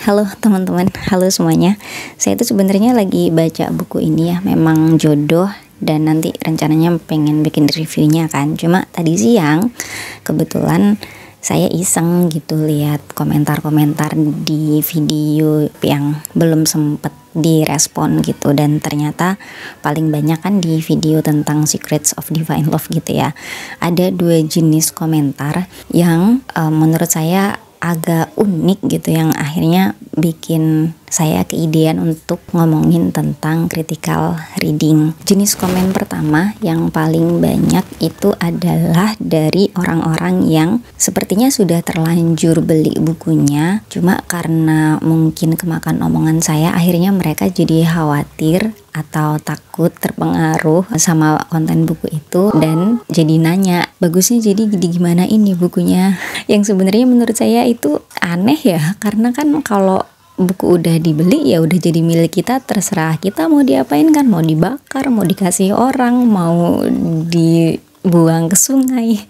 Halo teman-teman, halo semuanya. Saya itu sebenarnya lagi baca buku ini ya, memang jodoh, dan nanti rencananya pengen bikin reviewnya kan. Cuma tadi siang kebetulan saya iseng gitu lihat komentar-komentar di video yang belum sempet direspon gitu, dan ternyata paling banyak kan di video tentang Secrets of Divine Love gitu ya. Ada dua jenis komentar yang menurut saya agak unik gitu, yang akhirnya bikin saya keidean untuk ngomongin tentang critical reading. Jenis komen pertama yang paling banyak itu adalah dari orang-orang yang sepertinya sudah terlanjur beli bukunya, cuma karena mungkin kemakan omongan saya, akhirnya mereka jadi khawatir atau takut terpengaruh sama konten buku itu, dan jadi nanya, bagusnya jadi gimana ini bukunya. Yang sebenarnya menurut saya itu aneh ya, karena kan kalau buku udah dibeli ya udah jadi milik kita, terserah kita mau diapain kan, mau dibakar, mau dikasih orang, mau dibuang ke sungai,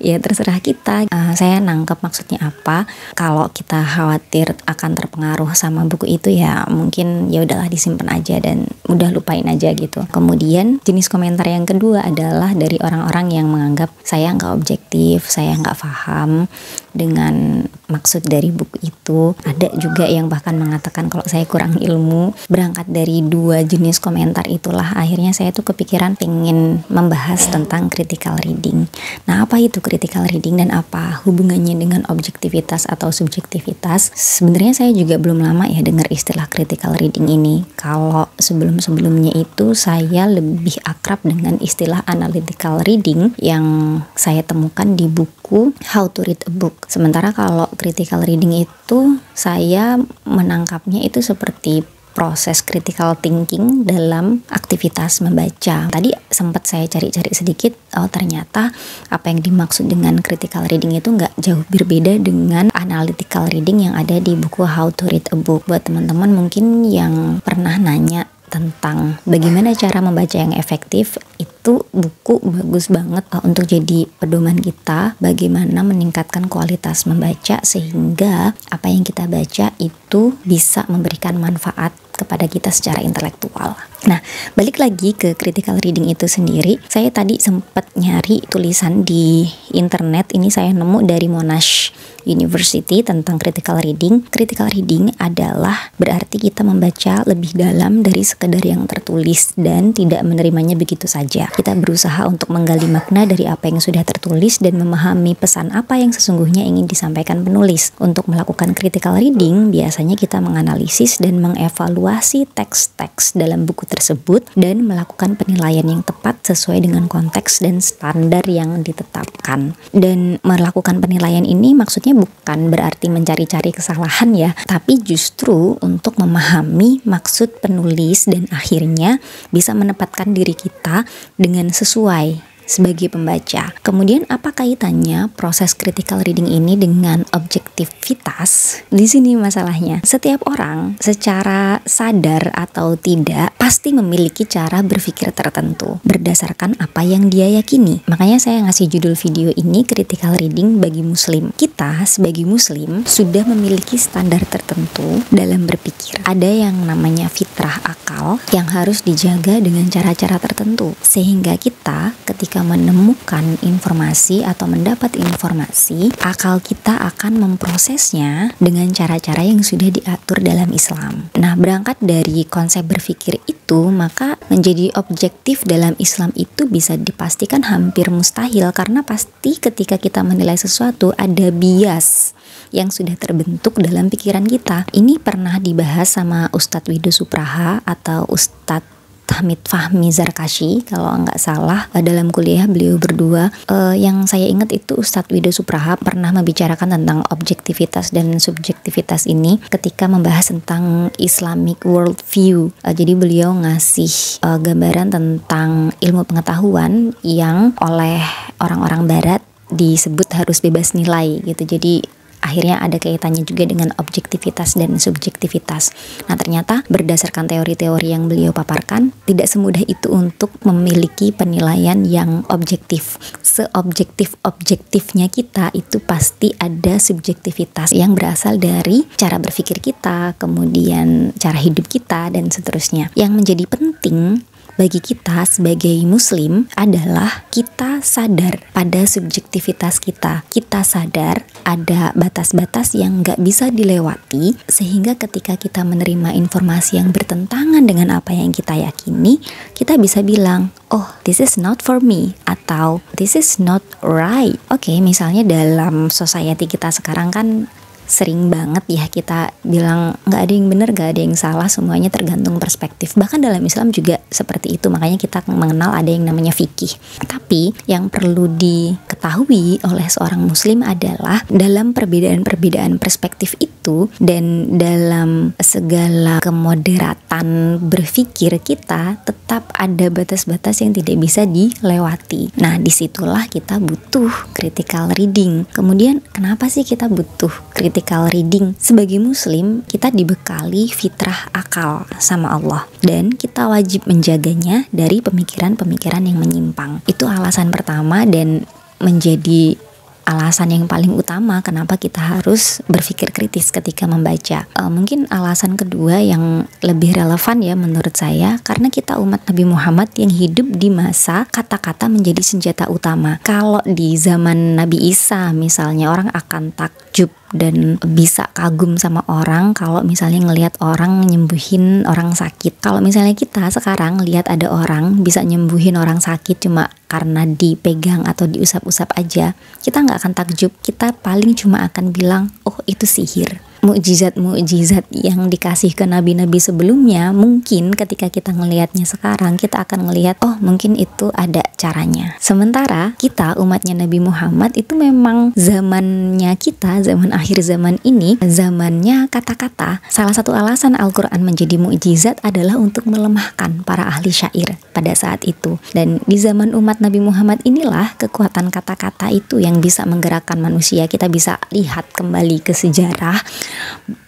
ya terserah kita. Saya nangkep maksudnya apa. Kalau kita khawatir akan terpengaruh sama buku itu, ya mungkin ya udahlah disimpan aja dan udah lupain aja gitu. Kemudian jenis komentar yang kedua adalah dari orang-orang yang menganggap saya nggak objektif, saya nggak paham dengan maksud dari buku itu. Ada juga yang bahkan mengatakan kalau saya kurang ilmu. Berangkat dari dua jenis komentar itulah akhirnya saya tuh kepikiran pengen membahas tentang critical reading. Nah, apa itu critical reading dan apa hubungannya dengan objektivitas atau subjektivitas? Sebenarnya saya juga belum lama ya dengar istilah critical reading ini. Kalau sebelum-sebelumnya itu saya lebih akrab dengan istilah analytical reading yang saya temukan di buku How to Read a Book. Sementara kalau critical reading itu saya menangkapnya itu seperti proses critical thinking dalam aktivitas membaca. Tadi sempat saya cari-cari sedikit, oh ternyata apa yang dimaksud dengan critical reading itu nggak jauh berbeda dengan analytical reading yang ada di buku How to Read a Book. Buat teman-teman mungkin yang pernah nanya tentang bagaimana cara membaca yang efektif, itu buku bagus banget untuk jadi pedoman kita bagaimana meningkatkan kualitas membaca sehingga apa yang kita baca itu bisa memberikan manfaat kepada kita secara intelektual. Nah, balik lagi ke critical reading itu sendiri, saya tadi sempat nyari tulisan di internet, ini saya nemu dari Monash University tentang critical reading. Critical reading adalah berarti kita membaca lebih dalam dari sekedar yang tertulis dan tidak menerimanya begitu saja. Kita berusaha untuk menggali makna dari apa yang sudah tertulis dan memahami pesan apa yang sesungguhnya ingin disampaikan penulis. Untuk melakukan critical reading, biasanya kita menganalisis dan mengevaluasi teks-teks dalam buku tersebut dan melakukan penilaian yang tepat sesuai dengan konteks dan standar yang ditetapkan. Dan melakukan penilaian ini maksudnya bukan berarti mencari-cari kesalahan ya, tapi justru untuk memahami maksud penulis dan akhirnya bisa menempatkan diri kita dengan sesuai sebagai pembaca. Kemudian apa kaitannya proses critical reading ini dengan objektivitas? Di sini masalahnya. Setiap orang secara sadar atau tidak pasti memiliki cara berpikir tertentu berdasarkan apa yang dia yakini. Makanya saya ngasih judul video ini critical reading bagi muslim. Kita sebagai muslim sudah memiliki standar tertentu dalam berpikir. Ada yang namanya fitrah akal yang harus dijaga dengan cara-cara tertentu. Sehingga kita ketika menemukan informasi atau mendapat informasi, akal kita akan memprosesnya dengan cara-cara yang sudah diatur dalam Islam. Nah, berangkat dari konsep berpikir itu, maka menjadi objektif dalam Islam itu bisa dipastikan hampir mustahil, karena pasti ketika kita menilai sesuatu ada bias yang sudah terbentuk dalam pikiran kita. Ini pernah dibahas sama Ustadz Wido Supraha atau Ustadz Hamid Fahmi Zarkashi kalau nggak salah dalam kuliah beliau berdua. Yang saya ingat itu Ustadz Wido Supraha pernah membicarakan tentang objektivitas dan subjektivitas ini ketika membahas tentang Islamic worldview. Jadi beliau ngasih gambaran tentang ilmu pengetahuan yang oleh orang-orang barat disebut harus bebas nilai gitu. Jadi akhirnya ada kaitannya juga dengan objektivitas dan subjektivitas. Nah, ternyata berdasarkan teori-teori yang beliau paparkan, tidak semudah itu untuk memiliki penilaian yang objektif. Seobjektif-objektifnya kita itu pasti ada subjektivitas yang berasal dari cara berpikir kita, kemudian cara hidup kita, dan seterusnya. Yang menjadi penting bagi kita sebagai muslim adalah kita sadar pada subjektivitas kita. Kita sadar ada batas-batas yang gak bisa dilewati, sehingga ketika kita menerima informasi yang bertentangan dengan apa yang kita yakini, kita bisa bilang, oh, this is not for me, atau this is not right. Oke, misalnya dalam society kita sekarang kan sering banget ya kita bilang nggak ada yang benar, nggak ada yang salah, semuanya tergantung perspektif. Bahkan dalam Islam juga seperti itu, makanya kita mengenal ada yang namanya fikih. Tapi yang perlu diketahui oleh seorang muslim adalah dalam perbedaan-perbedaan perspektif itu dan dalam segala kemoderatan berpikir kita, tetap ada batas-batas yang tidak bisa dilewati. Nah, disitulah kita butuh critical reading. Kemudian kenapa sih kita butuh critical reading? Sebagai muslim, kita dibekali fitrah akal sama Allah, dan kita wajib menjaganya dari pemikiran-pemikiran yang menyimpang. Itu alasan pertama dan menjadi alasan yang paling utama kenapa kita harus berpikir kritis ketika membaca. Mungkin alasan kedua yang lebih relevan ya menurut saya, karena kita umat Nabi Muhammad yang hidup di masa kata-kata menjadi senjata utama. Kalau di zaman Nabi Isa misalnya, orang akan takjub dan bisa kagum sama orang kalau misalnya ngelihat orang nyembuhin orang sakit. Kalau misalnya kita sekarang lihat ada orang bisa nyembuhin orang sakit cuma karena dipegang atau diusap-usap aja, kita nggak akan takjub. Kita paling cuma akan bilang, oh itu sihir. Mukjizat-mukjizat yang dikasih ke nabi-nabi sebelumnya, mungkin ketika kita ngelihatnya sekarang, kita akan ngelihat, oh mungkin itu ada caranya. Sementara kita umatnya Nabi Muhammad itu memang zamannya kita, zaman akhir zaman ini, zamannya kata-kata. Salah satu alasan Al-Quran menjadi mukjizat adalah untuk melemahkan para ahli syair pada saat itu. Dan di zaman umat Nabi Muhammad inilah kekuatan kata-kata itu yang bisa menggerakkan manusia. Kita bisa lihat kembali ke sejarah,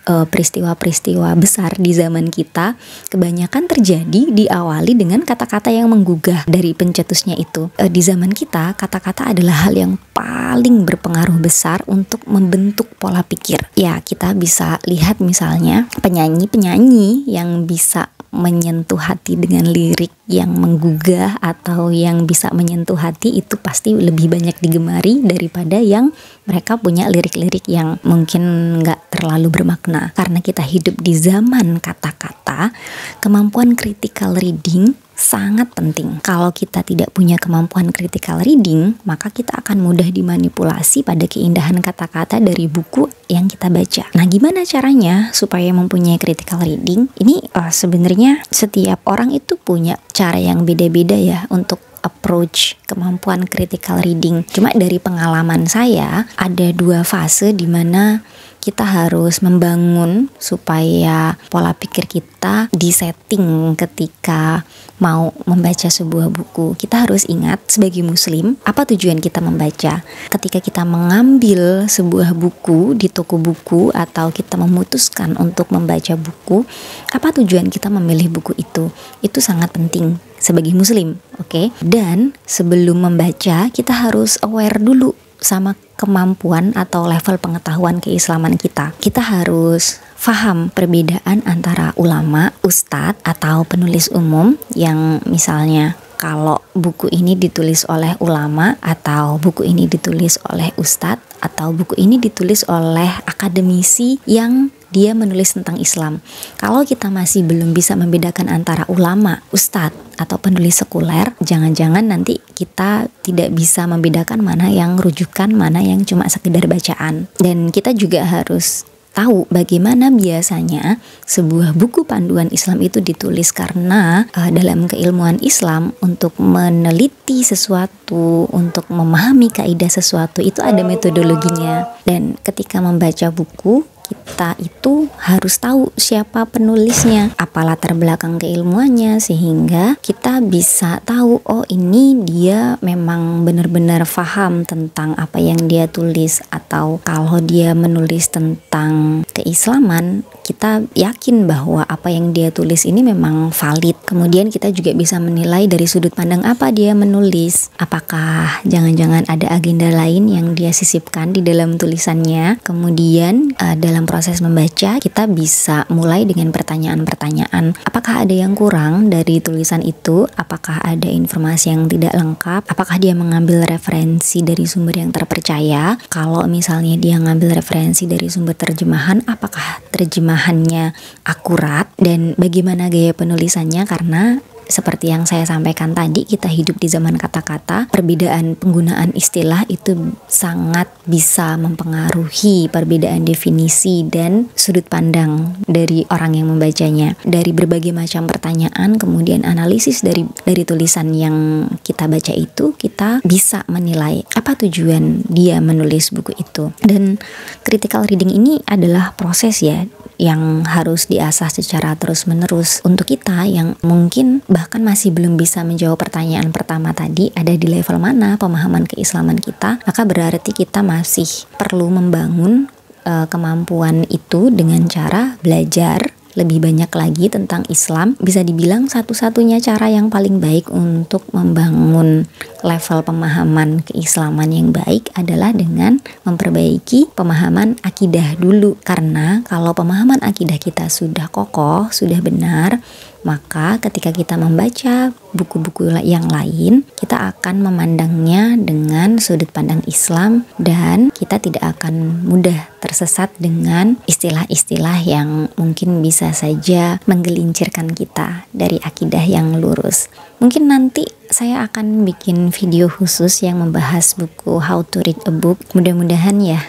peristiwa-peristiwa besar di zaman kita kebanyakan terjadi diawali dengan kata-kata yang menggugah dari pencetusnya itu. Di zaman kita, kata-kata adalah hal yang paling berpengaruh besar untuk membentuk pola pikir. Ya, kita bisa lihat misalnya penyanyi-penyanyi yang bisa menyentuh hati dengan lirik yang menggugah atau yang bisa menyentuh hati itu pasti lebih banyak digemari daripada yang mereka punya lirik-lirik yang mungkin nggak terlalu bermakna. Karena kita hidup di zaman kata-kata, kemampuan critical reading sangat penting. Kalau kita tidak punya kemampuan critical reading, maka kita akan mudah dimanipulasi pada keindahan kata-kata dari buku yang kita baca. Nah, gimana caranya supaya mempunyai critical reading? Ini sebenarnya setiap orang itu punya cara yang beda-beda ya untuk approach kemampuan critical reading. Cuma dari pengalaman saya, ada 2 fase di mana kita harus membangun supaya pola pikir kita disetting ketika mau membaca sebuah buku. Kita harus ingat sebagai muslim, apa tujuan kita membaca. Ketika kita mengambil sebuah buku di toko buku atau kita memutuskan untuk membaca buku, apa tujuan kita memilih buku itu? Itu sangat penting sebagai muslim, oke? Dan sebelum membaca, kita harus aware dulu sama kemampuan atau level pengetahuan keislaman kita. Kita harus paham perbedaan antara ulama, ustadz, atau penulis umum yang misalnya kalau buku ini ditulis oleh ulama, atau buku ini ditulis oleh ustadz, atau buku ini ditulis oleh akademisi yang dia menulis tentang Islam. Kalau kita masih belum bisa membedakan antara ulama, ustadz, atau penulis sekuler, jangan-jangan nanti kita tidak bisa membedakan mana yang rujukan, mana yang cuma sekedar bacaan. Dan kita juga harus tahu bagaimana biasanya sebuah buku panduan Islam itu ditulis, karena dalam keilmuan Islam untuk meneliti sesuatu, untuk memahami kaidah sesuatu itu ada metodologinya. Dan ketika membaca buku, kita kita itu harus tahu siapa penulisnya, apa latar belakang keilmuannya, sehingga kita bisa tahu, oh ini dia memang benar-benar paham tentang apa yang dia tulis. Atau kalau dia menulis tentang keislaman, kita yakin bahwa apa yang dia tulis ini memang valid. Kemudian kita juga bisa menilai dari sudut pandang apa dia menulis. Apakah jangan-jangan ada agenda lain yang dia sisipkan di dalam tulisannya. Kemudian dalam proses membaca kita bisa mulai dengan pertanyaan-pertanyaan. Apakah ada yang kurang dari tulisan itu? Apakah ada informasi yang tidak lengkap? Apakah dia mengambil referensi dari sumber yang terpercaya? Kalau misalnya dia ngambil referensi dari sumber terjemahan, apakah terjemahannya akurat? Dan bagaimana gaya penulisannya? Karena seperti yang saya sampaikan tadi, kita hidup di zaman kata-kata. Perbedaan penggunaan istilah itu sangat bisa mempengaruhi perbedaan definisi dan sudut pandang dari orang yang membacanya. Dari berbagai macam pertanyaan, kemudian analisis dari tulisan yang kita baca itu, kita bisa menilai apa tujuan dia menulis buku itu. Dan critical reading ini adalah proses ya, yang harus diasah secara terus-menerus. Untuk kita yang mungkin bahkan masih belum bisa menjawab pertanyaan pertama tadi, ada di level mana pemahaman keislaman kita, maka berarti kita masih perlu membangun kemampuan itu dengan cara belajar lebih banyak lagi tentang Islam. Bisa dibilang satu-satunya cara yang paling baik untuk membangun level pemahaman keislaman yang baik adalah dengan memperbaiki pemahaman akidah dulu. Karena kalau pemahaman akidah kita sudah kokoh, sudah benar, maka ketika kita membaca buku-buku yang lain, kita akan memandangnya dengan sudut pandang Islam dan kita tidak akan mudah tersesat dengan istilah-istilah yang mungkin bisa saja menggelincirkan kita dari akidah yang lurus. Mungkin nanti saya akan bikin video khusus yang membahas buku How to Read a Book. Mudah-mudahan ya.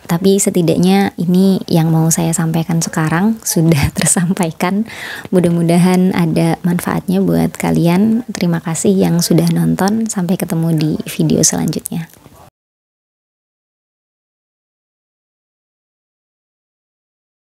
Tapi setidaknya ini yang mau saya sampaikan sekarang sudah tersampaikan. Mudah-mudahan ada manfaatnya buat kalian. Terima kasih yang sudah nonton. Sampai ketemu di video selanjutnya.